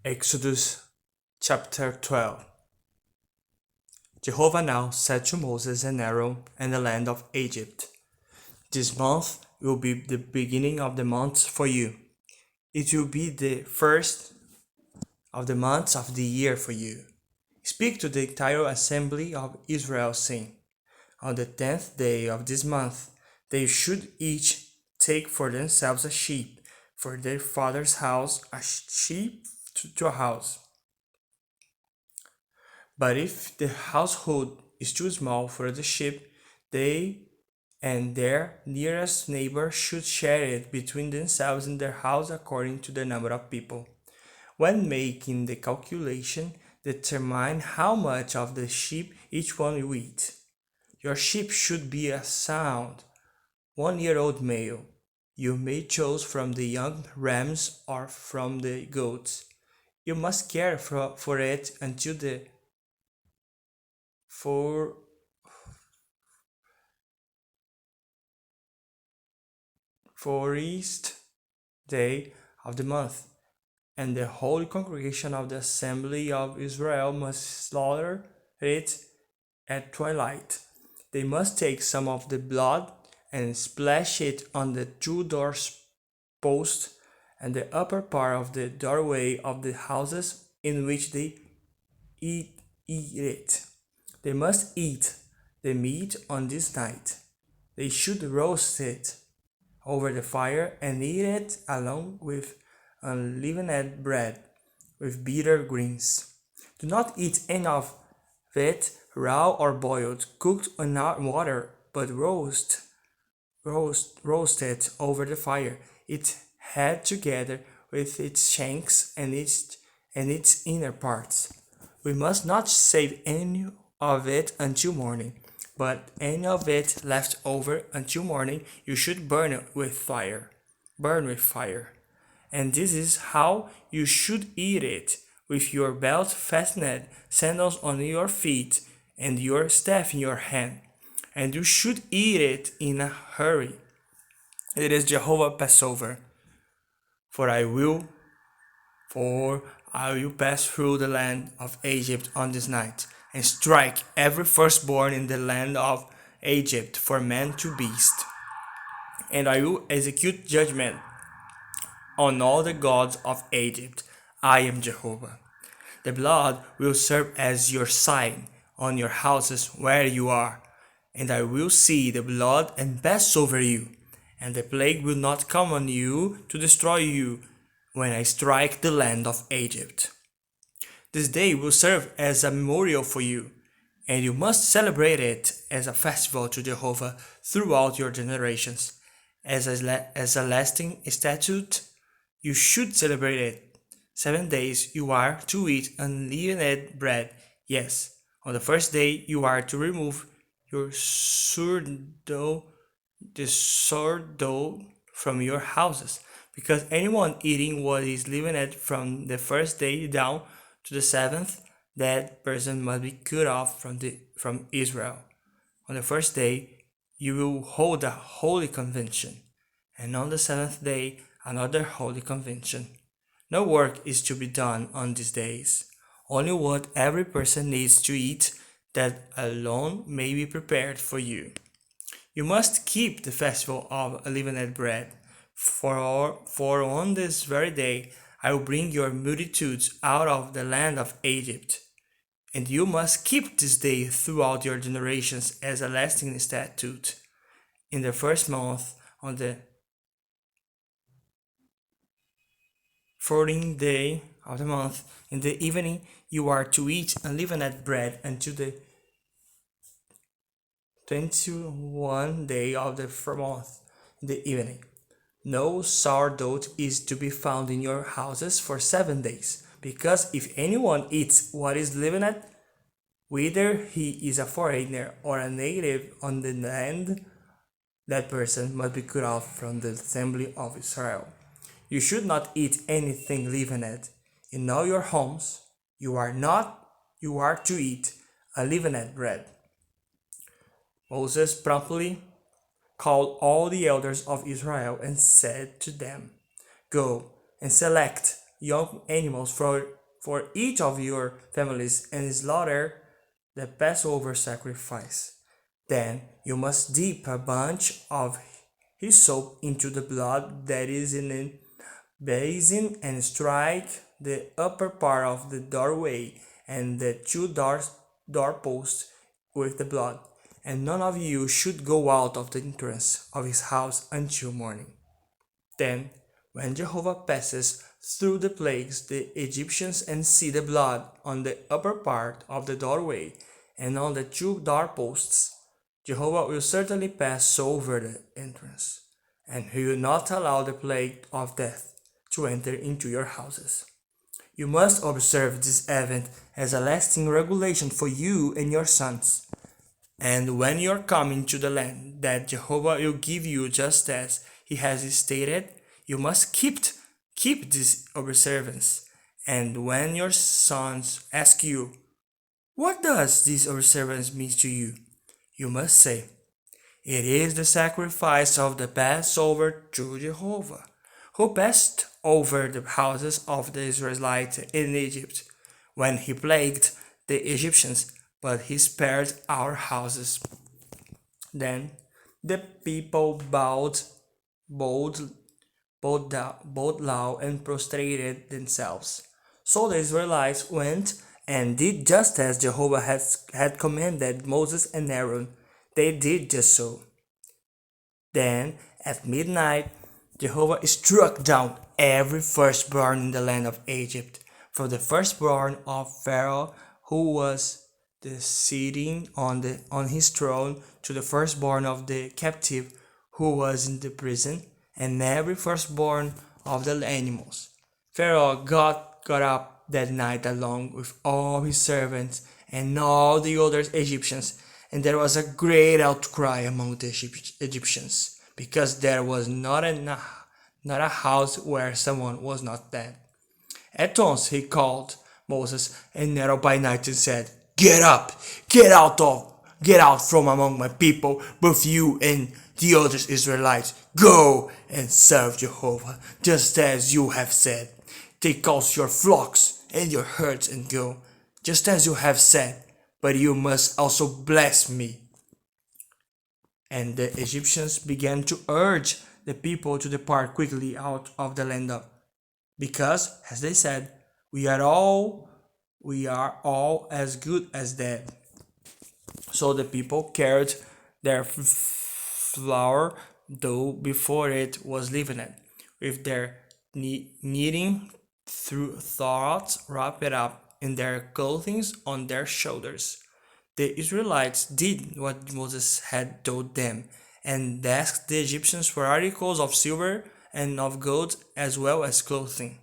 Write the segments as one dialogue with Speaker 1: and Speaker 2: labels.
Speaker 1: Exodus chapter 12. Jehovah now said to Moses and Aaron in the land of Egypt, "This month will be the beginning of the months for you. It will be the first of the months of the year for you. Speak to the entire assembly of Israel, saying, on the 10th day of this month, they should each take for themselves a sheep for their father's house, a sheep to a house. But if the household is too small for the sheep, they and their nearest neighbor should share it between themselves in their house according to the number of people. When making the calculation, determine how much of the sheep each one will eat. Your sheep should be a sound, 1-year-old male. You may choose from the young rams or from the goats. You must care for it until the for fortieth day of the month, and the whole congregation of the assembly of Israel must slaughter it at twilight. They must take some of the blood and splash it on the two doorposts and the upper part of the doorway of the houses in which they eat it. They must eat the meat on this night. They should roast it over the fire and eat it along with unleavened bread with bitter greens. Do not eat any of it raw or boiled, cooked in water, but roast it over the fire, its head together with its shanks and its inner parts. We must not save any of it until morning, but any of it left over until morning you should burn with fire. And this is how you should eat it, with your belt fastened, sandals on your feet, and your staff in your hand. And you should eat it in a hurry. It is Jehovah Passover. For I will pass through the land of Egypt on this night, and strike every firstborn in the land of Egypt, from man to beast. And I will execute judgment on all the gods of Egypt. I am Jehovah. The blood will serve as your sign on your houses where you are, and I will see the blood and pass over you, and the plague will not come on you to destroy you when I strike the land of Egypt. This day will serve as a memorial for you, and you must celebrate it as a festival to Jehovah throughout your generations. As a lasting statute, you should celebrate it. 7 days you are to eat unleavened bread. Yes, on the first day you are to remove your sourdough from your houses, because anyone eating what is leavened from the first day down to the 7th, that person must be cut off from Israel. On the first day you will hold a holy convention, and on the 7th day another holy convention. No work is to be done on these days, only what every person needs to eat, that alone may be prepared for you. You must keep the festival of unleavened bread, for on this very day I will bring your multitudes out of the land of Egypt. And you must keep this day throughout your generations as a lasting statute. In the first month, on the 14th day of the month, in the evening, you are to eat unleavened bread until the 21st day of the month in the evening. No sourdough is to be found in your houses for 7 days, because if anyone eats what is leavened, whether he is a foreigner or a native on the land, that person must be cut off from the assembly of Israel. You should not eat anything leavened. In all your homes, you are to eat unleavened bread. Moses promptly called all the elders of Israel and said to them, "Go and select young animals for each of your families and slaughter the Passover sacrifice. Then you must dip a bunch of hyssop into the blood that is in a basin and strike the upper part of the doorway and the doorposts with the blood. And none of you should go out of the entrance of his house until morning. Then, when Jehovah passes through the plagues the Egyptians and see the blood on the upper part of the doorway and on the two doorposts, Jehovah will certainly pass over the entrance, and he will not allow the plague of death to enter into your houses. You must observe this event as a lasting regulation for you and your sons. And when you are coming to the land that Jehovah will give you just as he has stated, you must keep this observance. And when your sons ask you, "What does this observance mean to you?" you must say, "It is the sacrifice of the Passover to Jehovah, who passed over the houses of the Israelites in Egypt, when he plagued the Egyptians, but he spared our houses." Then the people bowed low and prostrated themselves. So the Israelites went and did just as Jehovah had commanded Moses and Aaron. They did just so. Then, at midnight, Jehovah struck down every firstborn in the land of Egypt, from the firstborn of Pharaoh, who was sitting on his throne, to the firstborn of the captive, who was in the prison, and every firstborn of the animals. Pharaoh got up that night along with all his servants and all the other Egyptians, and there was a great outcry among the Egyptians, because there was not a house where someone was not dead. At once he called Moses and Aaron by night and said, "Get up, get out from among my people, both you and the other Israelites. Go and serve Jehovah, just as you have said. Take also your flocks and your herds and go, just as you have said, but you must also bless me." And the Egyptians began to urge the people to depart quickly out of the land because, as they said, we are all as good as dead. So the people carried their flour dough before it was leavened, with their kneading through thoughts wrapped up in their clothing on their shoulders. The Israelites did what Moses had told them, and asked the Egyptians for articles of silver and of gold as well as clothing.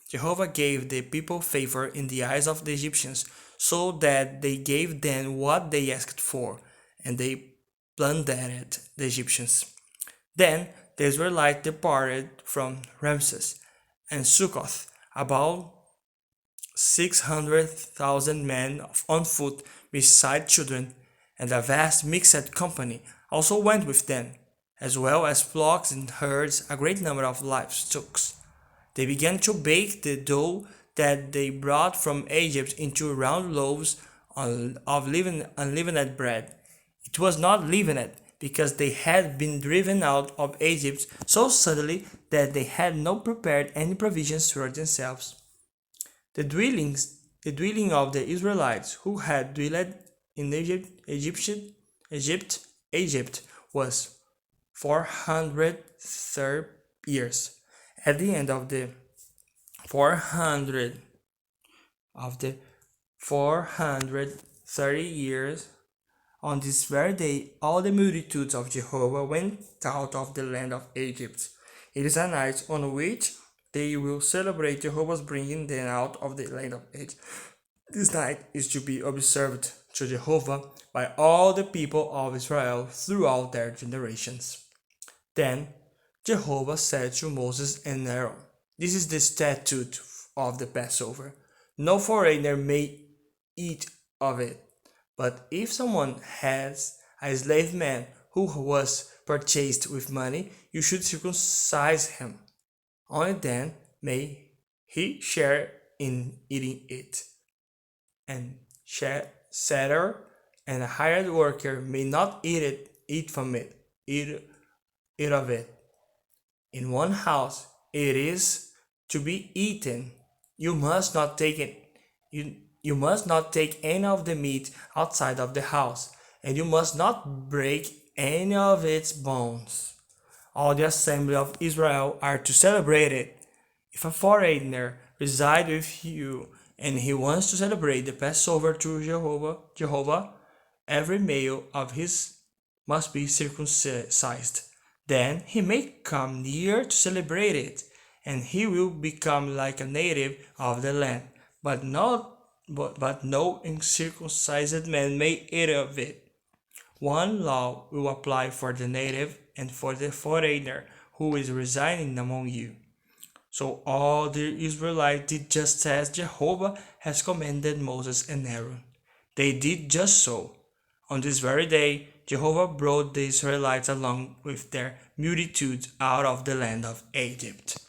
Speaker 1: Jehovah gave the people favor in the eyes of the Egyptians, so that they gave them what they asked for, and they plundered the Egyptians. Then the Israelites departed from Ramses and Succoth, about 600,000 men on foot, beside children, and a vast mixed company also went with them, as well as flocks and herds, a great number of livestock. They began to bake the dough that they brought from Egypt into round loaves of unleavened bread. It was not leavened, because they had been driven out of Egypt so suddenly that they had not prepared any provisions for themselves. The dwelling of the Israelites who had dwelled in Egypt was 430 years. At the end of the 430 years, on this very day, all the multitudes of Jehovah went out of the land of Egypt. It is a night on which they will celebrate Jehovah's bringing them out of the land of Egypt. This night is to be observed to Jehovah by all the people of Israel throughout their generations. Then Jehovah said to Moses and Aaron, "This is the statute of the Passover. No foreigner may eat of it. But if someone has a slave man who was purchased with money, you should circumcise him. Only then may he shared in eating it, and setter and a hired worker may not eat from it, eat of it. In one house it is to be eaten. You must not take it. You must not take any of the meat outside of the house, and you must not break any of its bones. All the assembly of Israel are to celebrate it. If a foreigner resides with you and he wants to celebrate the Passover to Jehovah, every male of his must be circumcised. Then he may come near to celebrate it, and he will become like a native of the land. But no uncircumcised man may eat of it. One law will apply for the native and for the foreigner who is residing among you. So all the Israelites did just as Jehovah has commanded Moses and Aaron. They did just so. On this very day, Jehovah brought the Israelites along with their multitude out of the land of Egypt.